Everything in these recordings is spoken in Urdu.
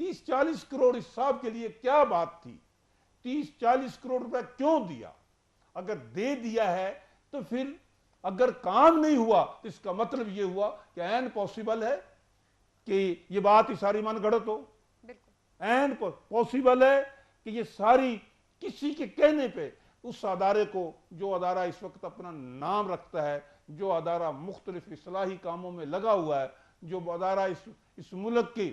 30-40 کروڑ اس صاحب کے لیے کیا بات تھی؟ 30-40 کروڑ روپے کیوں دیا؟ اگر دے دیا ہے تو پھر اگر کام نہیں ہوا تو اس کا مطلب یہ ہوا کہ این پاسبل ہے کہ یہ بات ہی ساری من گھڑت ہو. این پاسبل ہے کہ یہ ساری کسی کے کہنے پہ اس ادارے کو، جو ادارہ اس وقت اپنا نام رکھتا ہے، جو ادارہ مختلف اصلاحی کاموں میں لگا ہوا ہے، جو ادارہ اس ملک کی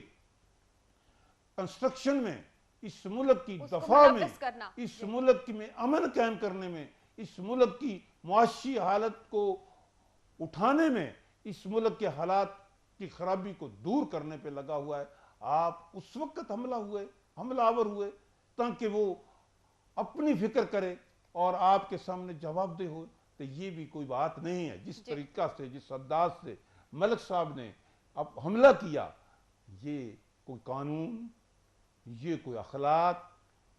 کنسٹرکشن میں، اس ملک کی دفاع میں، اس ملک میں امن قائم کرنے میں، اس ملک کی معاشی حالت کو اٹھانے میں، اس ملک کے حالات کی خرابی کو دور کرنے پہ لگا ہوا ہے، آپ اس وقت حملہ آور ہوئے تاکہ وہ اپنی فکر کرے اور آپ کے سامنے جواب دہ ہو. تو یہ بھی کوئی بات نہیں ہے. جس طریقہ سے، جس انداز سے ملک صاحب نے اب حملہ کیا، یہ کوئی قانون، یہ کوئی اخلاق،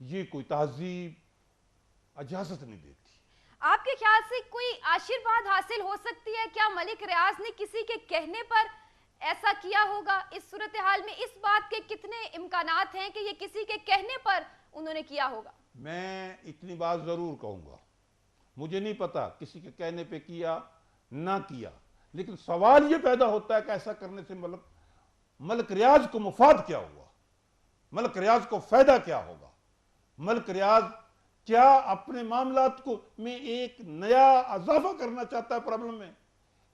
یہ کوئی تہذیب اجازت نہیں دیتی. آپ کے خیال سے کوئی آشیرواد حاصل ہو سکتی ہے کیا ملک ریاض نے کسی کے کہنے پر ایسا کیا ہوگا؟ اس صورتحال میں اس بات کے کتنے امکانات ہیں کہ یہ کسی کے کہنے پر انہوں نے کیا ہوگا؟ میں اتنی بات ضرور کہوں گا، مجھے نہیں پتا کسی کے کہنے پہ کیا نہ کیا، لیکن سوال یہ پیدا ہوتا ہے کہ ایسا کرنے سے ملک ریاض کو مفاد کیا ہوا، ملک ریاض کو فائدہ کیا ہوگا؟ ملک ریاض کیا اپنے معاملات کو میں ایک نیا اضافہ کرنا چاہتا ہے پرابلم میں؟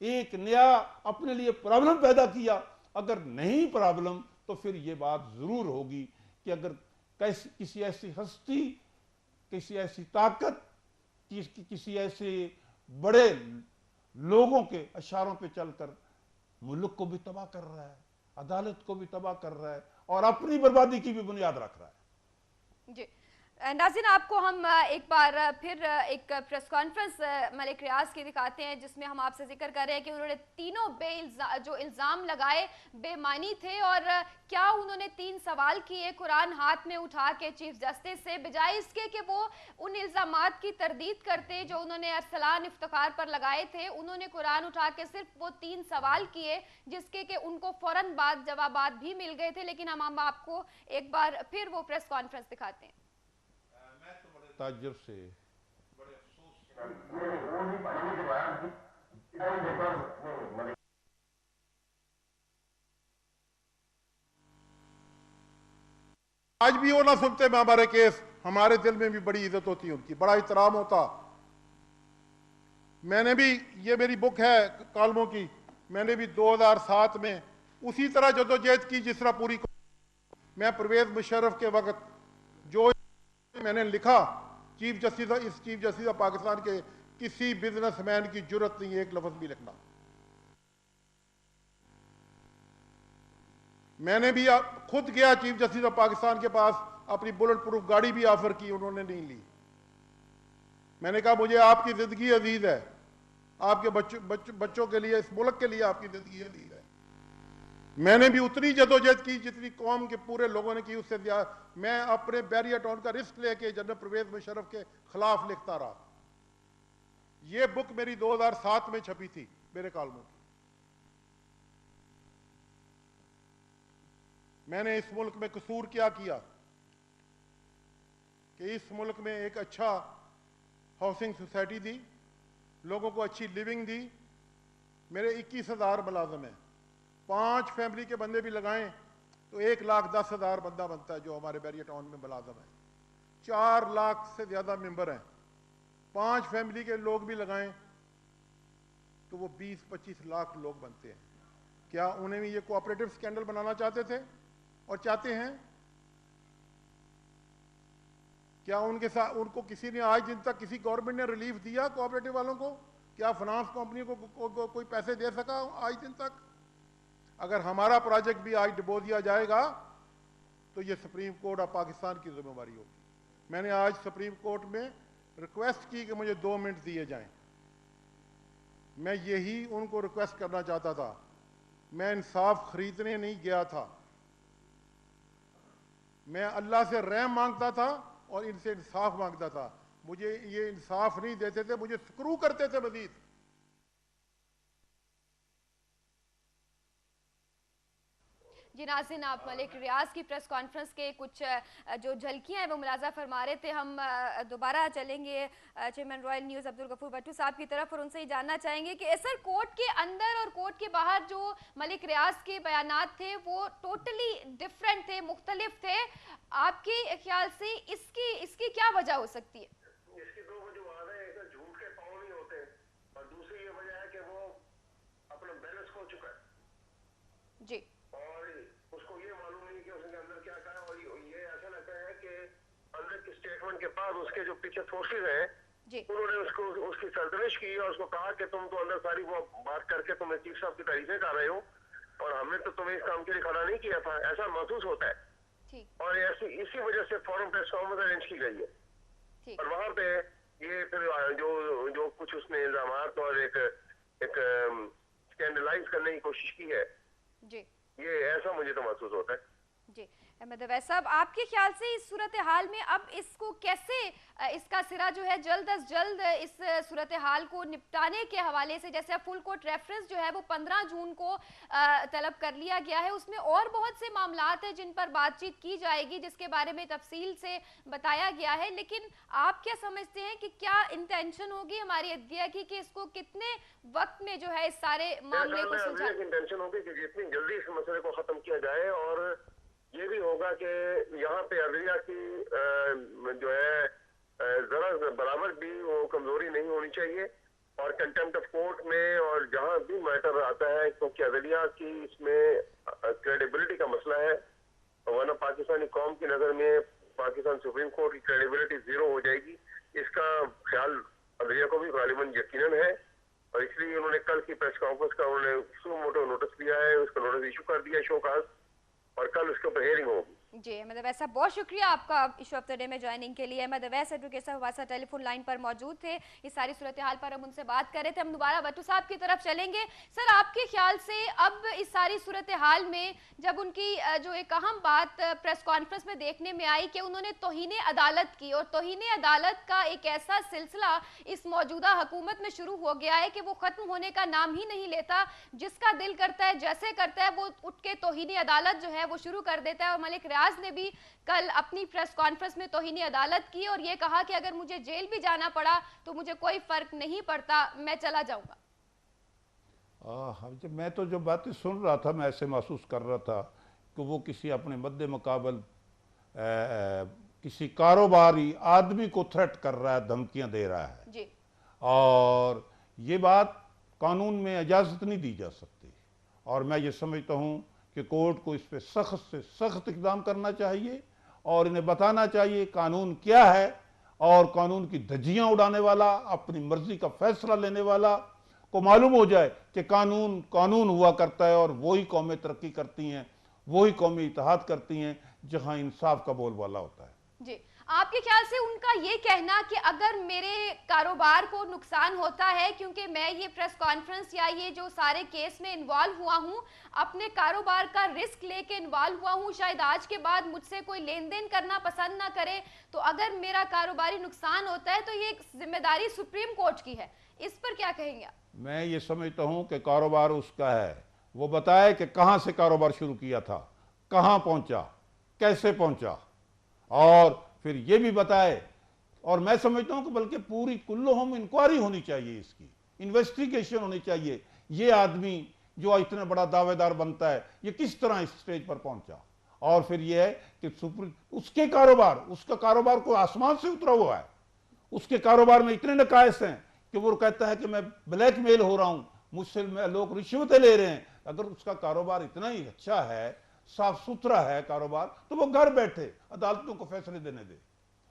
ایک نیا اپنے لیے پرابلم پیدا کیا؟ اگر نہیں پرابلم تو پھر یہ بات ضرور ہوگی کہ اگر کسی ایسی ہستی، کسی ایسی طاقت، کسی ایسے بڑے لوگوں کے اشاروں پہ چل کر ملک کو بھی تباہ کر رہا ہے، عدالت کو بھی تباہ کر رہا ہے اور اپنی بربادی کی بھی بنیاد رکھ رہا ہے. جی ناظرین، آپ کو ہم ایک بار پھر ایک پریس کانفرنس ملک ریاض کی دکھاتے ہیں جس میں ہم آپ سے ذکر کر رہے ہیں کہ انہوں نے تینوں جو الزام لگائے بے معنی تھے، اور کیا انہوں نے 3 سوال کیے قرآن ہاتھ میں اٹھا کے چیف جسٹس سے، بجائے اس کے کہ وہ ان الزامات کی تردید کرتے جو انہوں نے ارسلان افتخار پر لگائے تھے. انہوں نے قرآن اٹھا کے صرف وہ 3 سوال کیے جس کے کہ ان کو فوراً بعد جوابات بھی مل گئے تھے. لیکن ہم آپ کو ایک بار پھر وہ پریس کانفرنس دکھاتے ہیں. تاجر سے بڑے افسوس آج بھی وہ نہ سنتے میں ہمارے کیس، ہمارے دل میں بھی بڑی عزت ہوتی ان کی، بڑا احترام ہوتا. میں نے بھی، یہ میری بک ہے کالموں کی، میں نے بھی 2007 میں اسی طرح جدوجہد کی جس طرح پوری. میں پرویز مشرف کے وقت جو میں نے لکھا، چیف جسٹس آف پاکستان کے کسی بزنس مین کی جرت نہیں ایک لفظ بھی لکھنا. میں نے بھی خود گیا چیف جسٹس آف پاکستان کے پاس، اپنی بلٹ پروف گاڑی بھی آفر کی، انہوں نے نہیں لی. میں نے کہا مجھے آپ کی زندگی عزیز ہے، آپ کے بچوں کے لیے، اس ملک کے لیے آپ کی زندگی عزیز ہے. میں نے بھی اتنی جدوجہد کی جتنی قوم کے پورے لوگوں نے کی، اس سے زیادہ. میں اپنے بیریا ٹاؤن کا رسک لے کے جنرل پرویز مشرف کے خلاف لکھتا رہا. یہ بک میری 2007 میں چھپی تھی میرے کالموں کی. میں نے اس ملک میں قصور کیا کہ اس ملک میں ایک اچھا ہاؤسنگ سوسائٹی دی، لوگوں کو اچھی لیونگ دی. میرے 21,000 ملازم ہیں، 5 فیملی کے بندے بھی لگائیں تو 1,10,000 بندہ بنتا ہے جو ہمارے بیریا ٹاؤن میں ملازم ہے. 4 لاکھ سے زیادہ ممبر ہیں. 5 فیملی کے لوگ بھی لگائیں تو وہ 20-25 لاکھ لوگ بنتے ہیں. کیا انہیں بھی یہ کوآپریٹو اسکینڈل بنانا چاہتے تھے اور چاہتے ہیں؟ کیا ان کے ساتھ ان کو کسی نے آج دن تک کسی گورنمنٹ نے ریلیف دیا کوآپریٹو والوں کو؟ کیا فنانس کمپنی کو کوئی پیسے دے سکا آج دن تک؟ اگر ہمارا پروجیکٹ بھی آج ڈبو دیا جائے گا تو یہ سپریم کورٹ آف پاکستان کی ذمہ داری ہوگی. میں نے آج سپریم کورٹ میں ریکویسٹ کی کہ مجھے 2 منٹ دیے جائیں. میں یہی ان کو ریکویسٹ کرنا چاہتا تھا. میں انصاف خریدنے نہیں گیا تھا، میں اللہ سے رحم مانگتا تھا اور ان سے انصاف مانگتا تھا. مجھے یہ انصاف نہیں دیتے تھے، مجھے سکرو کرتے تھے مزید. جی ناظرین، آپ ملک ریاض کی پریس کانفرنس کے کچھ جو جھلکیاں ہیں وہ ملاحظہ فرما رہے تھے. ہم دوبارہ چلیں گے chairman royal news Abdul Ghafoor Bhutto صاحب کی طرف اور ان سے یہ جاننا چاہیں گے کہ سر کورٹ کے اندر اور کورٹ کے باہر جو ملک ریاض کے بیانات تھے وہ ٹوٹلی ڈیفرنٹ تھے، مختلف تھے. آپ کے خیال سے اس کی کیا وجہ ہو سکتی ہے؟ اس کی دو وجوہات ہیں. ایک جھوٹ کے پاؤں نہیں ہوتے اور دوسری یہ وجہ ہے کہ وہ اپنا بیلنس کھو چکا ہے جی، اور اس کو یہ معلوم نہیں کہ اس نے اندر کیا کہا. اور یہ ایسا لگتا ہے کہ اندر کی اسٹیٹمنٹ کے بعد اس کے جو پیچھے فورسز ہیں انہوں نے اس کی سرزنش کی اور اس کو کہا کہ تم تو اندر ساری وہ بات کر کے تمہیں چیف صاحب کی تعریفیں کر رہے ہو اور ہم نے تو تمہیں اس کام کے لیے کھڑا نہیں کیا تھا. ایسا محسوس ہوتا ہے اور اسی وجہ سے فوراً پریس کانفرنس ارینج کی گئی ہے اور وہاں پہ یہ پھر جو کچھ اس نے الزامات اور ایک اسکینڈلائز کرنے کی کوشش کی ہے یہ ایسا مجھے تو محسوس ہوتا ہے. جی احمد اویس صاحب، آپ کے خیال سے اس صورتحال میں اب اس کو کیسے اس کا سرا جو ہے جلد از جلد اس صورتحال کو نپٹانے کے حوالے سے، جیسے اب فل کورٹ ریفرنس جو ہے وہ 15 جون کو طلب کر لیا گیا ہے، اس میں اور بہت سے معاملات ہیں جن پر بات چیت کی جائے گی جس کے بارے میں تفصیل سے بتایا گیا ہے، لیکن آپ کیا سمجھتے ہیں کہ کیا انٹینشن ہوگی ہماری عدلیہ کی کہ اس کو کتنے وقت میں جو ہے اس سارے معاملے کو سلجھا؟ انٹینشن ہوگی کہ جتنی جلدی اس مسئلے کو ختم کیا جائے اور یہ بھی ہوگا کہ یہاں پہ عدلیہ کی جو ہے ذرا برابر بھی وہ کمزوری نہیں ہونی چاہیے اور کنٹمپٹ آف کورٹ میں اور جہاں بھی میٹر آتا ہے کیونکہ عدلیہ کی اس میں کریڈیبلٹی کا مسئلہ ہے ورنہ پاکستانی قوم کی نظر میں پاکستان سپریم کورٹ کی کریڈیبلٹی زیرو ہو جائے گی. اس کا خیال عدلیہ کو بھی غالباً یقیناً ہے اور اس لیے انہوں نے کل کی پریس کانفرنس کا انہوں نے سو موٹو نوٹس دیا ہے، اس کا نوٹس ایشو کر دیا شو کاز اور کل اس کے اوپر ہیئرنگ ہوگی. جی احمد اویس صاحب، بہت شکریہ آپ کا ایشو آف دا ڈے میں جوائننگ کے لیے. احمد اویس ایڈوکیٹ صاحب ہمارے ساتھ ٹیلی فون لائن پر موجود تھے. اس ساری صورتحال پر ہم ان سے بات کر رہے تھے. ہم دوبارہ بٹو صاحب کی طرف چلیں گے. سر، آپ کے خیال سے اب اس ساری صورتحال میں جب ان کی جو ایک اہم بات پریس کانفرنس میں دیکھنے میں آئی کہ انہوں نے توہین عدالت کی اور توہین عدالت کا ایک ایسا سلسلہ اس موجودہ حکومت میں شروع ہو گیا ہے کہ وہ ختم ہونے کا نام ہی نہیں لیتا. جس کا دل کرتا ہے، جیسے کرتا ہے، وہ اٹھ کے توہین عدالت جو ہے وہ شروع کر دیتا ہے. اور ملک ریاض نے بھی کل اپنی پریس کانفرنس میں توہین عدالت کی اور یہ کہا کہ اگر مجھے جیل بھی جانا پڑا تو مجھے کوئی فرق نہیں پڑتا، میں چلا جاؤں گا. میں تو جو باتیں سن رہا تھا میں ایسے محسوس کر رہا تھا کہ وہ کسی اپنے مد مقابل کسی کاروباری آدمی کو تھریٹ کر رہا ہے، دھمکیاں دے رہا ہے جی، اور یہ بات قانون میں اجازت نہیں دی جا سکتی. اور میں یہ سمجھتا ہوں کہ کورٹ کو اس پہ سخت سے سخت اقدام کرنا چاہیے اور انہیں بتانا چاہیے قانون کیا ہے اور قانون کی دھجیاں اڑانے والا، اپنی مرضی کا فیصلہ لینے والا کو معلوم ہو جائے کہ قانون قانون ہوا کرتا ہے اور وہی قومیں ترقی کرتی ہیں، وہی قومیں اتحاد کرتی ہیں جہاں انصاف کا بول بالا ہوتا ہے. جی، آپ کے خیال سے ان کا یہ کہنا کہ اگر میرے کاروبار کو نقصان ہوتا ہے کیونکہ میں یہ پریس کانفرنس یا یہ جو سارے کیس میں انوالو ہوا ہوں، اپنے کاروبار کا رسک لے کے انوالو ہوا ہوں، شاید آج کے بعد مجھ سے کوئی لین دین کرنا پسند نہ کرے، تو اگر میرا کاروباری نقصان ہوتا ہے تو یہ ایک ذمہ داری سپریم کورٹ کی ہے، اس پر کیا کہیں گے؟ میں یہ سمجھتا ہوں کہ کاروبار اس کا ہے، وہ بتائے کہ کہاں سے کاروبار شروع کیا تھا، کہاں پہنچا، کیسے پہنچا، اور پھر یہ بھی بتائے. اور میں سمجھتا ہوں کہ بلکہ پوری کلہم انکوائری ہونی چاہیے، اس کی انویسٹیگیشن ہونی چاہیے. یہ آدمی جو اتنا بڑا دعوے دار بنتا ہے یہ کس طرح اس سٹیج پر پہنچا. اور پھر یہ ہے کہ اس کے کاروبار، اس کا کاروبار کو آسمان سے اترا ہوا ہے. اس کے کاروبار میں اتنے نقائص ہیں کہ وہ کہتا ہے کہ میں بلیک میل ہو رہا ہوں، مجھ سے لوگ رشوتیں لے رہے ہیں. اگر اس کا کاروبار اتنا ہی اچھا ہے، صاف ستھرا ہے کاروبار، تو وہ گھر بیٹھے عدالتوں کو فیصلے دینے دے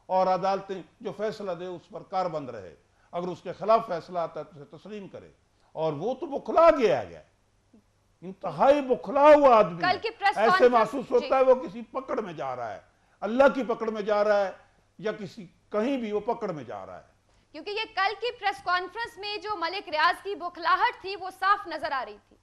اور عدالتیں جو فیصلہ دے اس پر کاربند رہے. اگر اس کے خلاف فیصلہ آتا ہے تو اسے تسلیم کرے. اور وہ تو بکھلا گیا انتہائی بکھلا ہوا آدمی، ایسے محسوس ہوتا ہے وہ کسی پکڑ میں جا رہا ہے، اللہ کی پکڑ میں جا رہا ہے یا کسی کہیں بھی وہ پکڑ میں جا رہا ہے. کیونکہ یہ کل کی پریس کانفرنس میں جو ملک ریاض کی بکھلاہٹ تھی وہ صاف نظر آ رہی تھی.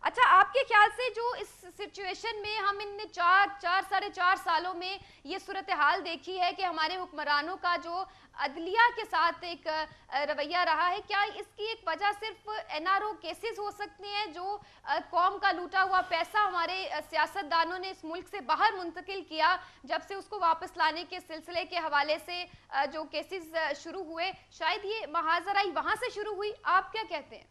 اچھا، آپ کے خیال سے جو اس سچویشن میں ہم ان نے ساڑھے چار سالوں میں یہ صورتحال دیکھی ہے کہ ہمارے حکمرانوں کا جو عدلیہ کے ساتھ ایک رویہ رہا ہے، کیا اس کی ایک وجہ صرف NRO کیسز ہو سکتی ہیں جو قوم کا لوٹا ہوا پیسہ ہمارے سیاستدانوں نے اس ملک سے باہر منتقل کیا، جب سے اس کو واپس لانے کے سلسلے کے حوالے سے جو کیسز شروع ہوئے، شاید یہ محاذرائی وہاں سے شروع ہوئی؟ آپ کیا کہتے ہیں؟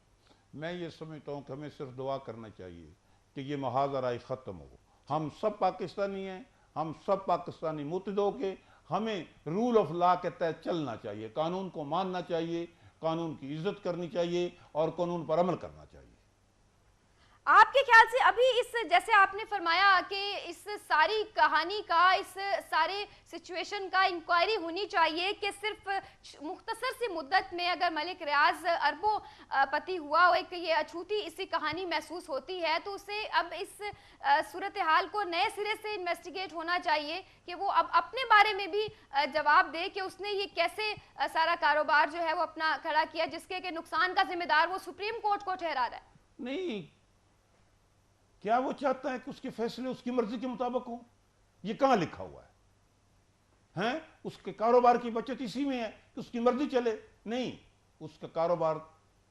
میں یہ سمجھتا ہوں کہ ہمیں صرف دعا کرنا چاہیے کہ یہ محاذرائی ختم ہو. ہم سب پاکستانی ہیں، ہم سب پاکستانی متحد ہو کے ہمیں رول آف لا کے تحت چلنا چاہیے، قانون کو ماننا چاہیے، قانون کی عزت کرنی چاہیے اور قانون پر عمل کرنا چاہیے. آپ کے خیال سے ابھی اس جیسے آپ نے فرمایا کہ اس ساری کہانی کا، اس سارے سچویشن کا انکوائری ہونی چاہیے کہ صرف مختصر سی مدت میں اگر ملک ریاض اربوں پتی ہوا اور ایک یہ اچھوٹی اسی کہانی محسوس ہوتی ہے تو اسے اب اس صورتحال کو نئے سرے سے انویسٹیگیٹ ہونا چاہیے کہ وہ اب اپنے بارے میں بھی جواب دے کہ اس نے یہ کیسے سارا کاروبار جو ہے وہ اپنا کھڑا کیا، جس کے کہ نقصان کا ذمہ دار وہ سپریم کورٹ کو ٹھہرا رہا ہے. نہیں، کیا وہ چاہتا ہے کہ اس کے فیصلے اس کی مرضی کے مطابق ہوں؟ یہ کہاں لکھا ہوا ہے؟ اس کے کاروبار کی بچت اسی میں ہے کہ اس کی مرضی چلے؟ نہیں، اس کا کاروبار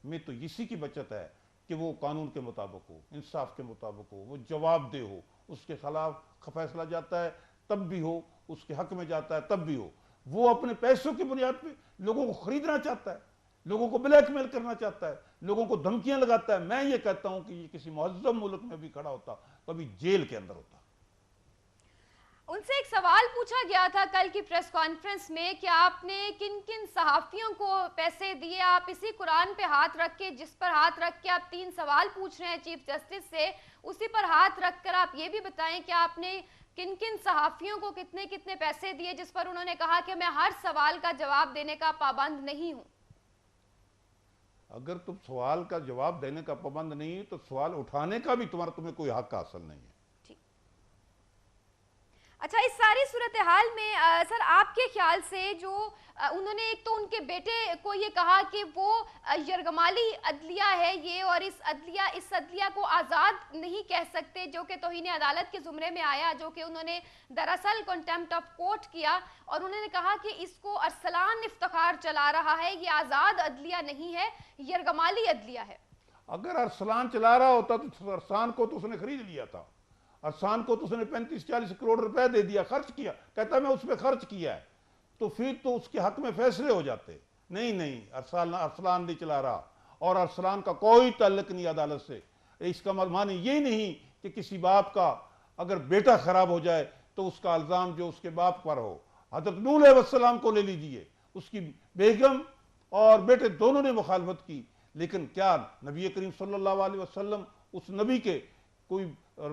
میں تو اسی کی بچت ہے کہ وہ قانون کے مطابق ہو، انصاف کے مطابق ہو، وہ جواب دہ ہو، اس کے خلاف فیصلہ جاتا ہے تب بھی ہو، اس کے حق میں جاتا ہے تب بھی ہو. وہ اپنے پیسوں کی بنیاد پہ لوگوں کو خریدنا چاہتا ہے، لوگوں کو بلیک میل کرنا چاہتا ہے، لوگوں کو دھمکیاں لگاتا ہے. میں یہ کہتا ہوں کہ یہ کسی مہذب ملک میں بھی کھڑا ہوتا تو ابھی جیل کے اندر ہوتا. ان سے ایک سوال پوچھا گیا تھا کل کی پریس کانفرنس میں کہ آپ نے کن کن صحافیوں کو پیسے دیے. آپ اسی قرآن پہ ہاتھ رکھ کے، جس پر ہاتھ رکھ کے آپ 3 سوال پوچھ رہے ہیں چیف جسٹس سے، اسی پر ہاتھ رکھ کر آپ یہ بھی بتائیں کہ آپ نے کن کن صحافیوں کو کتنے کتنے پیسے دیے، جس پر انہوں نے کہا کہ میں ہر سوال کا جواب دینے کا پابند نہیں ہوں. اگر تم سوال کا جواب دینے کا پابند نہیں تو سوال اٹھانے کا بھی تمہیں کوئی حق حاصل نہیں ہے. اچھا، اس ساری صورتحال میں سر آپ کے خیال سے جو انہوں نے ایک تو ان کے بیٹے کو یہ کہا کہ وہ یرغمالی عدلیہ ہے یہ، اور اس عدلیہ کو آزاد نہیں کہہ سکتے، جو کہ توہین عدالت کے زمرے میں آیا، جو کہ انہوں نے دراصل کنٹیمپٹ آف کورٹ کیا، اور انہوں نے کہا کہ اس کو ارسلان افتخار چلا رہا ہے، یہ آزاد عدلیہ نہیں ہے، یرغمالی عدلیہ ہے. اگر ارسلان چلا رہا ہوتا تو ارسلان کو تو اس نے خرید لیا تھا، ارسلان کو تو اس نے 35-40 کروڑ روپے دے دیا، خرچ کیا، کہتا میں اس پہ خرچ کیا ہے، تو پھر تو اس کے حق میں فیصلے ہو جاتے. نہیں، ارسلان نہیں چلا رہا، اور ارسلان کا کوئی تعلق نہیں عدالت سے. اس کا معنی یہ نہیں کہ کسی باپ کا اگر بیٹا خراب ہو جائے تو اس کا الزام جو اس کے باپ پر ہو. حضرت نوح علیہ السلام کو لے لیجئے، اس کی بیگم اور بیٹے دونوں نے مخالفت کی، لیکن کیا نبی کریم صلی اللہ علیہ وسلم اس نبی کے کوئی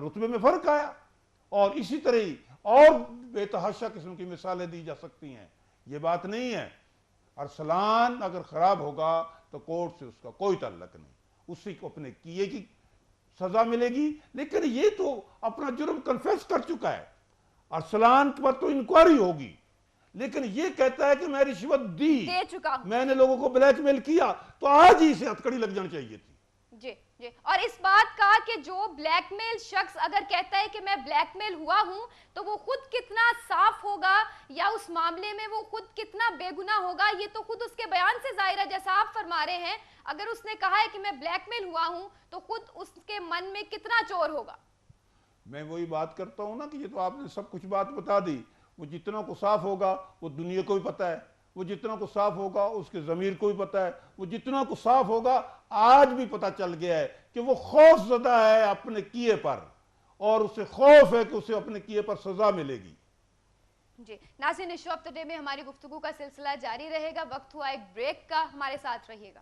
رتبے میں فرق آیا؟ اور اسی طرح اور بے تحاشا قسم کی مثالیں دی جا سکتی ہیں. یہ بات نہیں ہے. ارسلان اگر خراب ہوگا تو کورٹ سے اس کا کوئی تعلق نہیں، اسی کو اپنے کیے کی سزا ملے گی. لیکن یہ تو اپنا جرم کنفیس کر چکا ہے. ارسلان پر تو انکوائری ہوگی، لیکن یہ کہتا ہے کہ میں رشوت دی چکا ہوں، میں نے لوگوں کو بلیک میل کیا، تو آج ہی اسے ہتھکڑی لگ جانی چاہیے تھی. جی. اور اس بات کا کہ جو بلیک میل شخص اگر کہتا ہے کہ میں بلیک میل ہوا ہوں تو وہ خود کتنا صاف ہوگا یا اس معاملے میں وہ خود کتنا بے گناہ ہوگا، یہ تو خود اس کے بیان سے ظاہر ہے. جیسا آپ فرما رہے ہیں، اگر اس نے کہا ہے کہ میں بلیک میل ہوا ہوں تو خود اس کے من میں کتنا چور ہوگا. میں وہی بات کرتا ہوں نا کہ یہ تو آپ نے سب کچھ بات بتا دی. وہ جتنا کو صاف ہوگا وہ دنیا کو بھی پتہ ہے، وہ جتنا کو صاف ہوگا اس کے ضمیر کو بھی پتہ ہے، وہ جتنا کو صاف ہوگا آج بھی پتہ چل گیا ہے کہ وہ خوف زدہ ہے اپنے کیے پر، اور اسے خوف ہے کہ اسے اپنے کیے پر سزا ملے گی. جی ناظرین، ایشو آف دی ڈے میں ہماری گفتگو کا سلسلہ جاری رہے گا. وقت ہوا ایک بریک کا، ہمارے ساتھ رہیے گا.